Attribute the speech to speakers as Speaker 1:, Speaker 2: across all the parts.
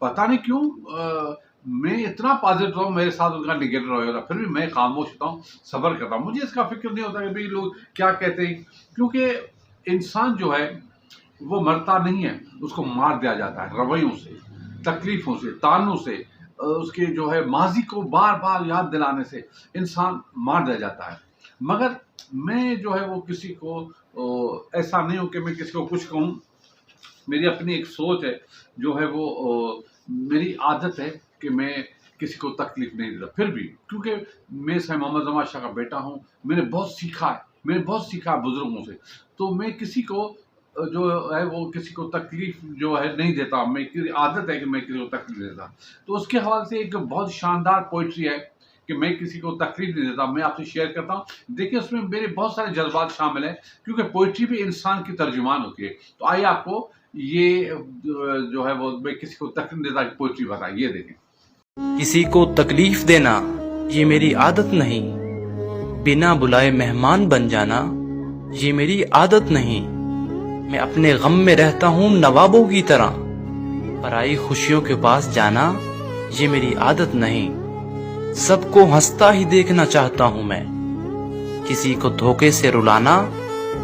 Speaker 1: پتہ نہیں کیوں میں اتنا پازیٹو ہوں، میرے ساتھ ان کا نگیٹو رہا ہوتا، پھر بھی میں خاموش ہوتا ہوں، صبر کرتا ہوں، مجھے اس کا فکر نہیں ہوتا کہ بھئی لوگ کیا کہتے ہیں، کیونکہ انسان جو ہے وہ مرتا نہیں ہے، اس کو مار دیا جاتا ہے رویوں سے، تکلیفوں سے، تانوں سے، اس کے جو ہے ماضی کو بار بار یاد دلانے سے انسان مار دیا جاتا ہے۔ مگر میں جو ہے وہ کسی کو ایسا نہیں ہوں کہ میں کسی کو کچھ کہوں، میری اپنی ایک سوچ ہے جو ہے وہ میری عادت ہے کہ میں کسی کو تکلیف نہیں دیتا، پھر بھی کیونکہ میں سید محمد زمان شاہ کا بیٹا ہوں، میں نے بہت سیکھا ہے، میں نے بہت سیکھا ہے بزرگوں سے، تو میں کسی کو جو ہے وہ کسی کو تکلیف جو ہے نہیں دیتا، میں کی عادت ہے کہ میں کسی کو تکلیف نہیں دیتا۔ تو اس کے حوالے سے ایک بہت شاندار پوئٹری ہے کہ میں کسی کو تکلیف نہیں دیتا، میں آپ سے شیئر کرتا ہوں، دیکھیں اس میں میرے بہت سارے جذبات شامل ہیں، کیونکہ پوئٹری بھی انسان کی ترجمان ہوتی ہے۔ تو آئیے آپ کو یہ جو ہے وہ میں کسی کو تکلیف دیتا کہ پوئٹری بتائیں، یہ دیکھیں۔
Speaker 2: کسی کو تکلیف دینا یہ میری عادت نہیں، بنا بلائے مہمان بن جانا یہ میری عادت نہیں، میں اپنے غم میں رہتا ہوں نوابوں کی طرح، پرائی خوشیوں کے پاس جانا یہ میری عادت نہیں، سب کو ہنستا ہی دیکھنا چاہتا ہوں میں، کسی کو دھوکے سے رلانا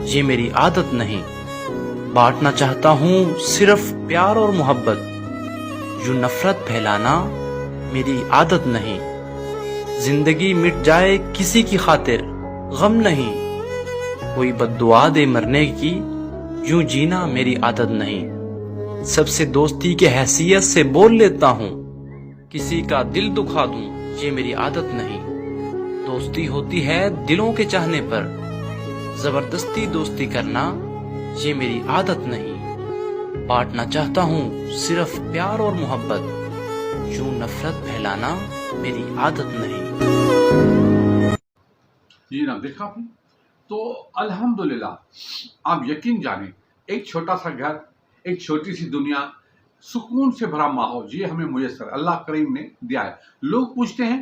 Speaker 2: یہ میری عادت نہیں، بانٹنا چاہتا ہوں صرف پیار اور محبت، یوں نفرت پھیلانا میری عادت نہیں، زندگی مٹ جائے کسی کی خاطر غم نہیں، کوئی بد دعا دے مرنے کی یوں جینا میری عادت نہیں، سب سے دوستی کے حیثیت سے بول لیتا ہوں، کسی کا دل دکھا دوں یہ میری عادت نہیں، دوستی ہوتی ہے دلوں کے چاہنے پر، زبردستی دوستی کرنا یہ میری عادت نہیں، بانٹنا چاہتا ہوں صرف پیار اور محبت، یوں نفرت پھیلانا میری عادت نہیں۔
Speaker 1: جی جناب، دیکھا آپ نے؟ تو الحمدللہ آپ یقین جانیں، ایک چھوٹا سا گھر، ایک چھوٹی سی دنیا، سکون سے بھرا ماحول، یہ ہمیں میسر اللہ کریم نے دیا ہے۔ لوگ پوچھتے ہیں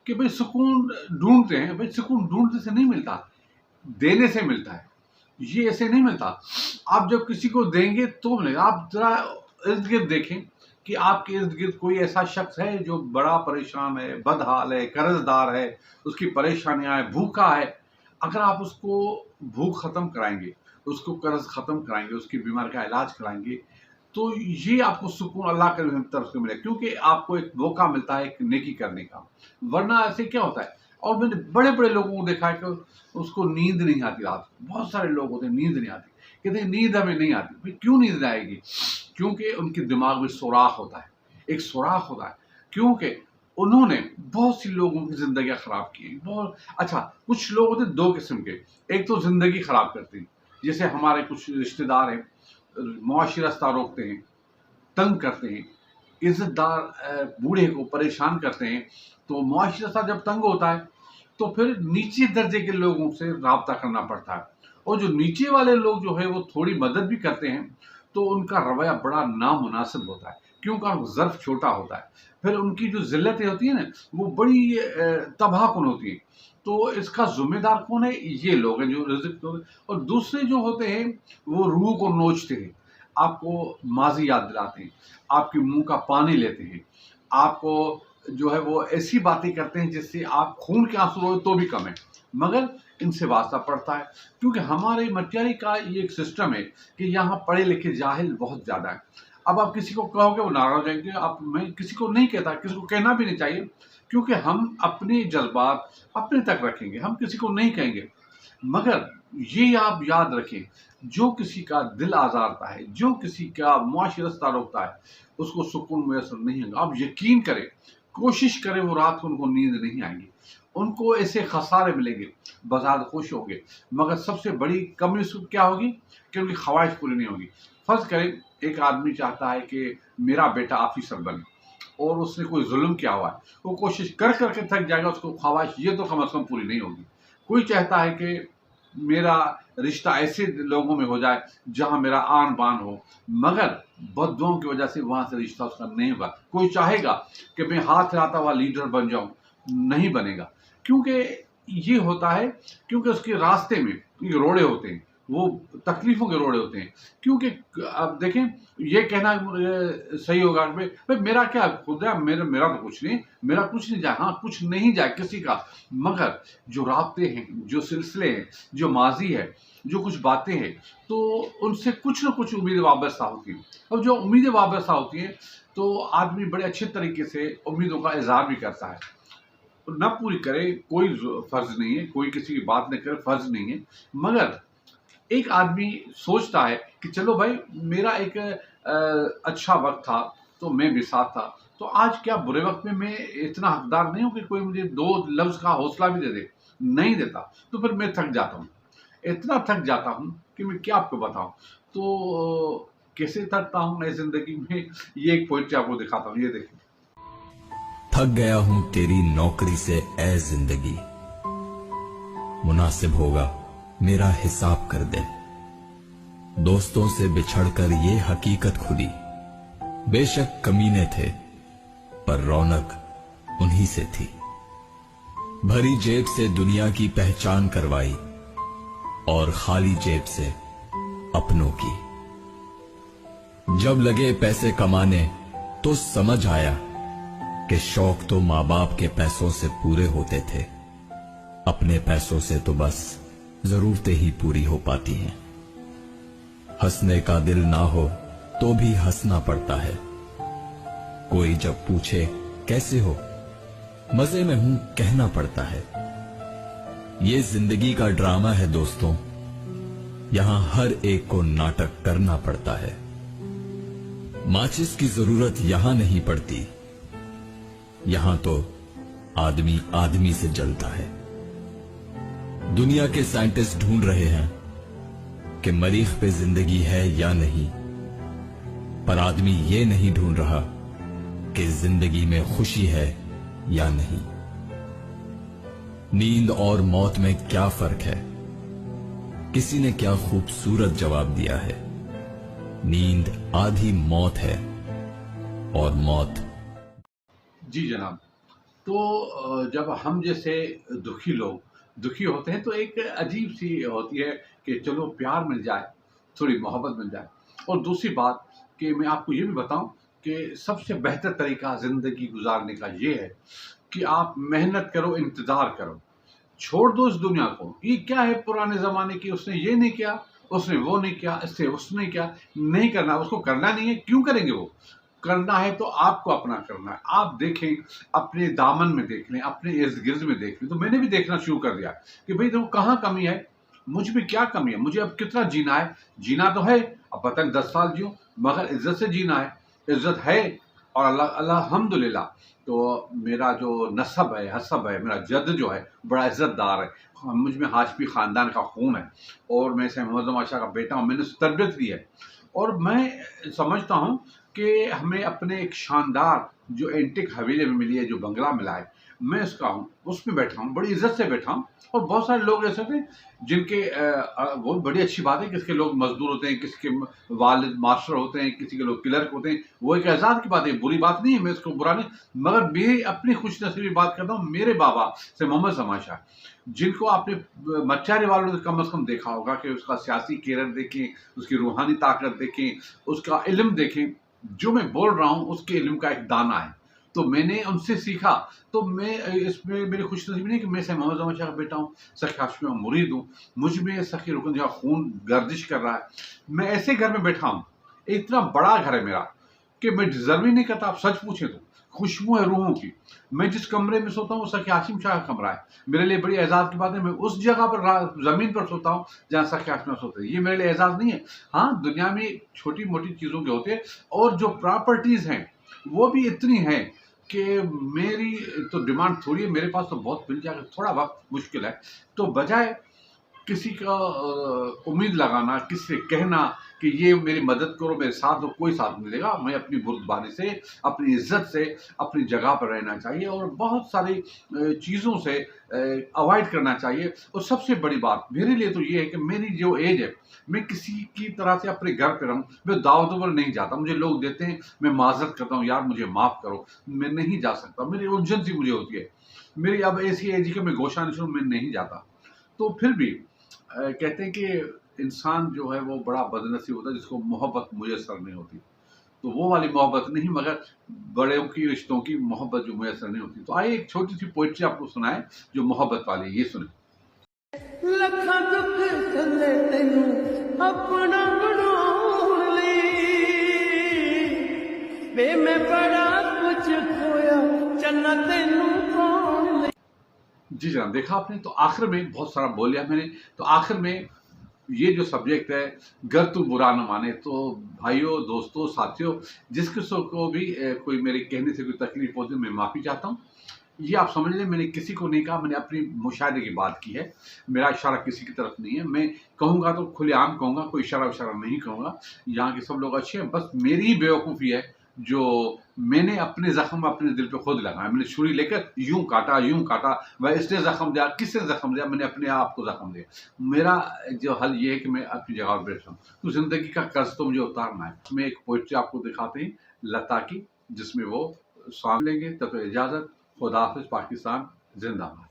Speaker 1: کہ بھئی سکون ڈھونڈتے ہیں، بھئی سکون ڈھونڈنے سے نہیں ملتا، دینے سے ملتا ہے، یہ ایسے نہیں ملتا۔ آپ جب کسی کو دیں گے تو ملے گا۔ آپ ذرا ارد گرد دیکھیں کہ آپ کے ارد گرد کوئی ایسا شخص ہے جو بڑا پریشان ہے، بدحال ہے، قرض دار ہے، اس کی پریشانیاں ہیں، بھوکا ہے، اگر آپ اس کو بھوک ختم کرائیں گے، اس کو قرض ختم کرائیں گے، اس کی بیماری کا علاج کرائیں گے، تو یہ آپ کو سکون اللہ کی طرف سے ملے، کیونکہ آپ کو ایک موقع ملتا ہے ایک نیکی کرنے کا، ورنہ ایسے کیا ہوتا ہے۔ اور میں نے بڑے بڑے لوگوں کو دیکھا ہے کہ اس کو نیند نہیں آتی رات کو، بہت سارے لوگ ہوتے ہیں نیند نہیں آتی، کہتے ہیں نیند ہمیں نہیں آتی، بھئی کیوں نیند آئے گی؟ کیونکہ ان کے دماغ میں سوراخ ہوتا ہے، ایک سوراخ ہوتا ہے، کیونکہ انہوں نے بہت سی لوگوں کی زندگیاں خراب کی ہیں۔ بہت اچھا، کچھ لوگ ہوتے ہیں دو قسم کے، ایک تو زندگی خراب کرتے ہیں، جیسے ہمارے کچھ رشتہ دار ہیں، معاشی راستہ روکتے ہیں، تنگ کرتے ہیں، عزت دار بوڑھے کو پریشان کرتے ہیں، تو معاشی راستہ جب تنگ ہوتا ہے تو پھر نیچے درجے کے لوگوں سے رابطہ کرنا پڑتا ہے، اور جو نیچے والے لوگ جو ہے وہ تھوڑی مدد بھی کرتے ہیں تو ان کا رویہ بڑا نامناسب ہوتا ہے، کیونکہ ظرف چھوٹا ہوتا ہے، پھر ان کی جو ذلتیں ہوتی ہیں نا وہ بڑی تباہ کن ہوتی ہیں۔ تو اس کا ذمہ دار کون ہے؟ یہ لوگ ہیں جو رزق، اور دوسرے جو ہوتے ہیں وہ روح کو نوچتے ہیں، آپ کو ماضی یاد دلاتے ہیں، آپ کے منہ کا پانی لیتے ہیں، آپ کو جو ہے وہ ایسی باتیں کرتے ہیں جس سے آپ خون کے آنسو روئے تو بھی کم ہے، مگر ان سے واسطہ پڑتا ہے، کیونکہ ہمارے مٹیاری کا یہ ایک سسٹم ہے کہ یہاں پڑھے لکھے جاہل بہت زیادہ ہیں۔ اب آپ کسی کو کہو گے وہ ناراض ہو جائیں گے، میں کسی کو نہیں کہتا، کسی کو کہنا بھی نہیں چاہیے، کیونکہ ہم اپنے جذبات اپنے تک رکھیں گے، ہم کسی کو نہیں کہیں گے، مگر یہ آپ یاد رکھیں، جو کسی کا دل آزارتا ہے، جو کسی کا معاشی راستہ روکتا ہے، اس کو سکون میسر نہیں ہوگا۔ آپ یقین کریں، کوشش کریں، وہ رات کو ان کو نیند نہیں آئیں گی، ان کو ایسے خسارے ملیں گے، بظاہر خوش ہوں گے، مگر سب سے بڑی کمی اس کو کیا ہوگی کہ ان کی خواہش پوری نہیں ہوگی۔ فرض کریں ایک آدمی چاہتا ہے کہ میرا بیٹا آفیسر بنے، اور اس نے کوئی ظلم کیا ہوا ہے، وہ کوشش کر کر کے تھک جائے گا، اس کو خواہش یہ تو کم از کم پوری نہیں ہوگی۔ کوئی چاہتا ہے کہ میرا رشتہ ایسے لوگوں میں ہو جائے جہاں میرا آن بان ہو، مگر بد دعاؤں کی وجہ سے وہاں سے رشتہ اس کا نہیں ہوگا۔ کوئی چاہے گا کہ میں ہاتھ ہلاتا ہوا لیڈر بن جاؤں، نہیں بنے گا، کیونکہ یہ ہوتا ہے، کیونکہ اس کے راستے میں یہ روڑے ہوتے ہیں، وہ تکلیفوں کے روڑے ہوتے ہیں. کیونکہ اب دیکھیں یہ کہنا صحیح ہوگا کہ بھائی میرا کیا خدا میرا تو کچھ نہیں، میرا کچھ نہیں جائے، ہاں کچھ نہیں جائے کسی کا، مگر جو رابطے ہیں، جو سلسلے ہیں، جو ماضی ہے، جو کچھ باتیں ہیں، تو ان سے کچھ نہ کچھ امیدیں وابستہ ہوتی ہیں. اور جو امیدیں وابستہ ہوتی ہیں تو آدمی بڑے اچھے طریقے سے امیدوں کا اظہار بھی کرتا ہے. نہ پوری کرے کوئی فرض نہیں ہے، کوئی کسی کی بات نہ کرے فرض نہیں ہے، مگر ایک آدمی سوچتا ہے کہ چلو بھائی میرا ایک اچھا وقت تھا تو میں بھی ساتھ تھا، تو آج کیا برے وقت میں اتنا حقدار نہیں ہوں کہ کوئی مجھے 2 لفظ کا حوصلہ بھی دے دے. نہیں دیتا تو پھر میں تھک جاتا ہوں، اتنا تھک جاتا ہوں کہ میں کیا آپ کو بتاؤں. تو کیسے تھکتا ہوں میں زندگی میں، یہ ایک پوئنٹ آپ کو دکھاتا ہوں، یہ دیکھیں.
Speaker 3: تھک گیا ہوں تیری نوکری سے اے زندگی، مناسب ہوگا میرا حساب کر دے. دوستوں سے بچھڑ کر یہ حقیقت کھلی، بے شک کمینے تھے پر رونق انہی سے تھی. بھری جیب سے دنیا کی پہچان کروائی اور خالی جیب سے اپنوں کی. جب لگے پیسے کمانے تو سمجھ آیا کہ شوق تو ماں باپ کے پیسوں سے پورے ہوتے تھے، اپنے پیسوں سے تو بس ضرورتیں ہی پوری ہو پاتی ہیں. ہنسنے کا دل نہ ہو تو بھی ہنسنا پڑتا ہے. کوئی جب پوچھے کیسے ہو، مزے میں ہوں کہنا پڑتا ہے. یہ زندگی کا ڈرامہ ہے دوستوں، یہاں ہر ایک کو ناٹک کرنا پڑتا ہے. ماچس کی ضرورت یہاں نہیں پڑتی، یہاں تو آدمی آدمی سے جلتا ہے. دنیا کے سائنٹسٹ ڈھونڈ رہے ہیں کہ مریخ پہ زندگی ہے یا نہیں، پر آدمی یہ نہیں ڈھونڈ رہا کہ زندگی میں خوشی ہے یا نہیں. نیند اور موت میں کیا فرق ہے؟ کسی نے کیا خوبصورت جواب دیا ہے، نیند آدھی موت ہے اور موت.
Speaker 1: جی جناب. تو جب ہم جیسے دکھی لوگ دکھی ہوتے ہیں تو ایک عجیب سی ہوتی ہے کہ چلو پیار مل جائے، تھوڑی محبت مل جائے. اور دوسری بات کہ میں آپ کو یہ بھی بتاؤں کہ سب سے بہتر طریقہ زندگی گزارنے کا یہ ہے کہ آپ محنت کرو، انتظار کرو، چھوڑ دو اس دنیا کو. یہ کیا ہے پرانے زمانے کی، اس نے یہ نہیں کیا، اس نے وہ نہیں کیا، اس سے اس نے کیا نہیں کرنا، اس کو کرنا نہیں ہے. کیوں کریں گے؟ وہ کرنا ہے تو آپ کو اپنا کرنا ہے. آپ دیکھیں، اپنے دامن میں دیکھ لیں، اپنے ارد گرد میں دیکھ لیں. تو میں نے بھی دیکھنا شروع کر دیا کہ بھئی دیکھو کہاں کمی ہے، مجھ میں کیا کمی ہے، مجھے اب کتنا جینا ہے. جینا تو ہے، اب پتہ نہیں 10 سال جیوں، مگر عزت سے جینا ہے. عزت ہے اور الحمدللہ. تو میرا جو نسب ہے، حسب ہے، میرا جد جو ہے بڑا عزت دار ہے. مجھ میں ہاشمی خاندان کا خون ہے اور میں سے معظم بادشاہ کا بیٹا ہوں. میں نے تربیت لی ہے اور میں سمجھتا ہوں کہ ہمیں اپنے ایک شاندار جو اینٹک حویلے میں ملی ہے، جو بنگلہ ملا ہے، میں اس کا ہوں، اس میں بیٹھا ہوں، بڑی عزت سے بیٹھا ہوں. اور بہت سارے لوگ ایسے تھے جن کے وہ بڑی اچھی بات ہے، کسی کے لوگ مزدور ہوتے ہیں، کسی کے والد ماسٹر ہوتے ہیں، کسی کے لوگ کلرک ہوتے ہیں. وہ ایک اعزاز کی بات ہے، بری بات نہیں ہے، میں اس کو برا نہیں، مگر میری اپنی خوش نصیبی بات کرتا ہوں. میرے بابا سے محمد سما شاہ، جن کو آپ نے مچارے والوں نے کم از کم دیکھا ہوگا کہ اس کا سیاسی کیریئر دیکھیں، اس کی روحانی طاقت دیکھیں، اس کا علم دیکھیں. جو میں بول رہا ہوں اس کے علم کا ایک دانہ ہے. تو میں نے ان سے سیکھا. تو میں اس میں میری خوش نصیبی نہیں کہ میں سے محمد زمان شاہ کا بیٹا ہوں، سخی ہاشمی کا مرید ہوں، مجھ میں سخی رکن جہاں خون گردش کر رہا ہے. میں ایسے گھر میں بیٹھا ہوں، اتنا بڑا گھر ہے میرا کہ میں ڈیزرو ہی نہیں کرتا. آپ سچ پوچھیں تو خوشبو ہے روحوں کی. میں جس کمرے میں سوتا ہوں وہ سخی ہاشم شاہ کا کمرہ ہے. میرے لیے بڑی اعزاز کی بات ہے، میں اس جگہ پر زمین پر سوتا ہوں جہاں سخی ہاشم سوتے ہیں. یہ میرے لیے اعزاز نہیں ہے. ہاں دنیا میں چھوٹی موٹی چیزوں کے ہوتے ہیں، اور جو پراپرٹیز ہیں وہ بھی اتنی ہیں کہ میری تو ڈیمانڈ تھوڑی ہے. میرے پاس تو بہت مل جائے گا، تھوڑا وقت مشکل ہے. تو بجائے کسی کا امید لگانا، کسی سے کہنا کہ یہ میری مدد کرو، میرے ساتھ دو، کوئی ساتھ ملے گا. میں اپنی بردباری سے، اپنی عزت سے اپنی جگہ پر رہنا چاہیے اور بہت ساری چیزوں سے اوائڈ کرنا چاہیے. اور سب سے بڑی بات میرے لیے تو یہ ہے کہ میری جو ایج ہے، میں کسی کی طرح سے اپنے گھر پہ رہوں. میں دعوتوں پر نہیں جاتا. مجھے لوگ دیتے ہیں، میں معذرت کرتا ہوں، یار مجھے معاف کرو، میں نہیں جا سکتا. میری urgency مجھے ہوتی ہے. میری اب ایسی ایج ہے کہ میں گوشہ نشوں میں نہیں جاتا. تو پھر بھی کہتے ہیں کہ انسان جو ہے وہ بڑا بدنصیب ہوتا ہے جس کو محبت میسر نہیں ہوتی. تو وہ والی محبت نہیں مگر بڑوں کی رشتوں کی محبت جو میسر نہیں ہوتی. تو آئیے ایک چھوٹی سی پوئٹری آپ کو سنائیں جو محبت والی. یہ سنیں.
Speaker 4: ਲੱਖਾਂ ਦੁੱਖ ਥੱਲੇ ਤੈਨੂੰ ਆਪਣਾ ਬਣਾਉਣ ਲਈ ਵੇ ਮੈਂ ਬੜਾ ਕੁਝ ਖੋਇਆ ਚੰਨਾ ਤੈਨੂੰ ਪਾਉਣ ਲਈ.
Speaker 1: جی جناب, دیکھا آپ نے. تو آخر میں بہت سارا بول لیا میں نے. تو آخر میں یہ جو سبجیکٹ ہے گر تو برا نہ مانے. تو بھائیوں, دوستوں, ساتھیوں, جس کسی کو بھی کوئی میرے کہنے سے کوئی تکلیف ہوتی ہے میں معافی چاہتا ہوں. یہ آپ سمجھ لیں میں نے کسی کو نہیں کہا, میں نے اپنی مشاہدے کی بات کی ہے. میرا اشارہ کسی کی طرف نہیں ہے. میں کہوں گا تو کھلے عام کہوں گا, کوئی اشارہ نہیں کہوں گا. یہاں کے سب لوگ اچھے ہیں, بس میری ہی بیوقوفی ہے جو میں نے اپنے زخم اپنے دل پہ خود لگایا. میں نے چھری لے کر یوں کاٹا, میں اس نے زخم دیا, کس نے زخم دیا, میں نے اپنے آپ کو زخم دیا. میرا جو حل یہ ہے کہ میں اپنی جگہ پر بیٹھا ہوں. تو زندگی کا قرض تو مجھے اتارنا ہے. میں ایک پوئٹری آپ کو دکھاتے ہیں لتا کی, جس میں وہ سانگ لیں گے. تب اجازت. خدا حافظ. پاکستان زندہ باد.